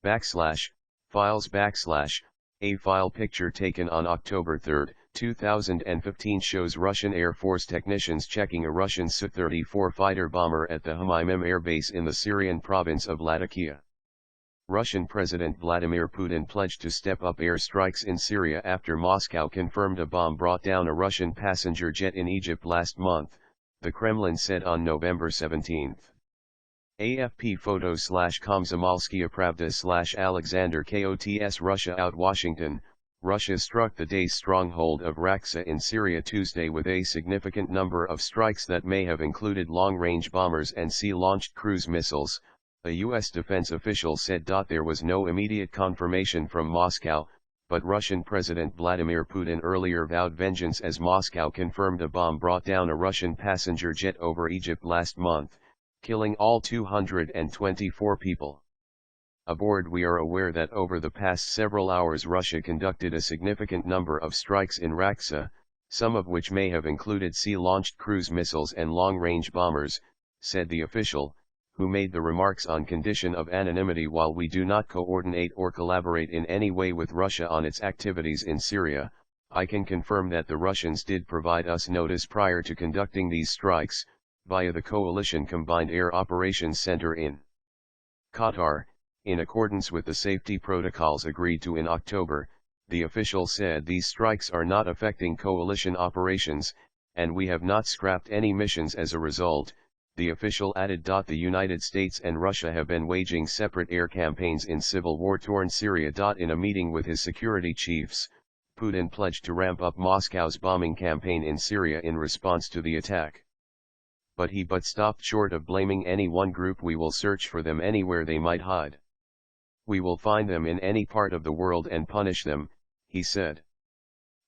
files a file picture taken on October 3, 2015 shows Russian Air Force technicians checking a Russian Su-34 fighter bomber at the Hmeimim airbase in the Syrian province of Latakia. Russian President Vladimir Putin pledged to step up airstrikes in Syria after Moscow confirmed a bomb brought down a Russian passenger jet in Egypt last month, the Kremlin said on November 17. AFP PHOTO /KOMSOMOLSKAYA PRAVDA /Alexander KOTS Russia Out Washington. Russia struck the Daesh stronghold of Raqqa in Syria Tuesday with a significant number of strikes that may have included long-range bombers and sea-launched cruise missiles, a U.S. defense official said. There was no immediate confirmation from Moscow, but Russian President Vladimir Putin earlier vowed vengeance as Moscow confirmed a bomb brought down a Russian passenger jet over Egypt last month, killing all 224 people. Aboard, we are aware that over the past several hours Russia conducted a significant number of strikes in Raqqa, some of which may have included sea-launched cruise missiles and long-range bombers, said the official, who made the remarks on condition of anonymity. While we do not coordinate or collaborate in any way with Russia on its activities in Syria, I can confirm that the Russians did provide us notice prior to conducting these strikes, via the Coalition Combined Air Operations Center in Qatar, in accordance with the safety protocols agreed to in October. The official said these strikes are not affecting coalition operations, and we have not scrapped any missions as a result. The official added. The United States and Russia have been waging separate air campaigns in civil war-torn Syria. In a meeting with his security chiefs, Putin pledged to ramp up Moscow's bombing campaign in Syria in response to the attack. But he stopped short of blaming any one group. We will search for them anywhere they might hide. We will find them in any part of the world and punish them, he said.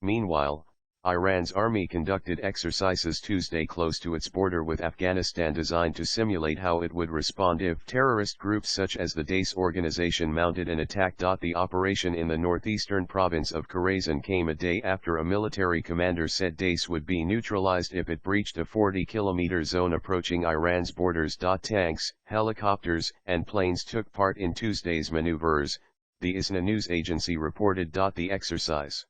Meanwhile, Iran's army conducted exercises Tuesday close to its border with Afghanistan designed to simulate how it would respond if terrorist groups such as the Daesh organization mounted an attack. The operation in the northeastern province of Khorasan came a day after a military commander said Daesh would be neutralized if it breached a 40-kilometer zone approaching Iran's borders. Tanks, helicopters, and planes took part in Tuesday's maneuvers, the ISNA news agency reported. The exercise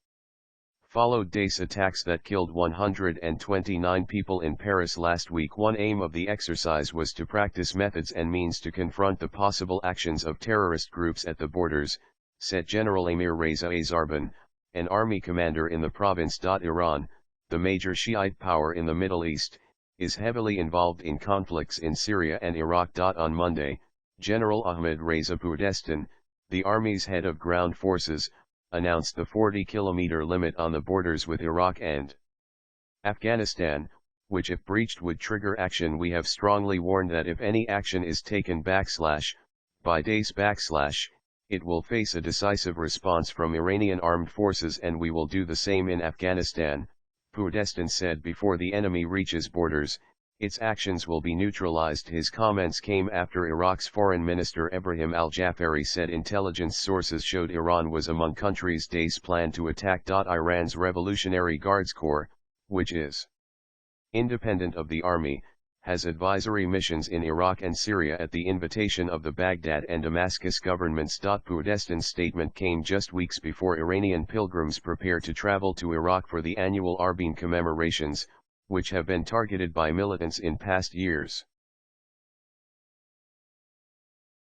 followed Daesh attacks that killed 129 people in Paris last week. One aim of the exercise was to practice methods and means to confront the possible actions of terrorist groups at the borders, said General Amir Reza Azarban, an army commander in the province. Iran, the major Shiite power in the Middle East, is heavily involved in conflicts in Syria and Iraq. On Monday, General Ahmed Reza Purdestan, the army's head of ground forces, announced the 40-kilometer limit on the borders with Iraq and Afghanistan, which if breached would trigger action. We have strongly warned that if any action is taken by Daesh it will face a decisive response from Iranian armed forces, and we will do the same in Afghanistan, Purdestan said. Before the enemy reaches borders, its actions will be neutralized. His comments came after Iraq's Foreign Minister Ebrahim al-Jafari said intelligence sources showed Iran was among countries Daesh planned to attack. Iran's Revolutionary Guards Corps, which is independent of the army, has advisory missions in Iraq and Syria at the invitation of the Baghdad and Damascus governments. Purdestan's statement came just weeks before Iranian pilgrims prepare to travel to Iraq for the annual Arbaeen commemorations, which have been targeted by militants in past years.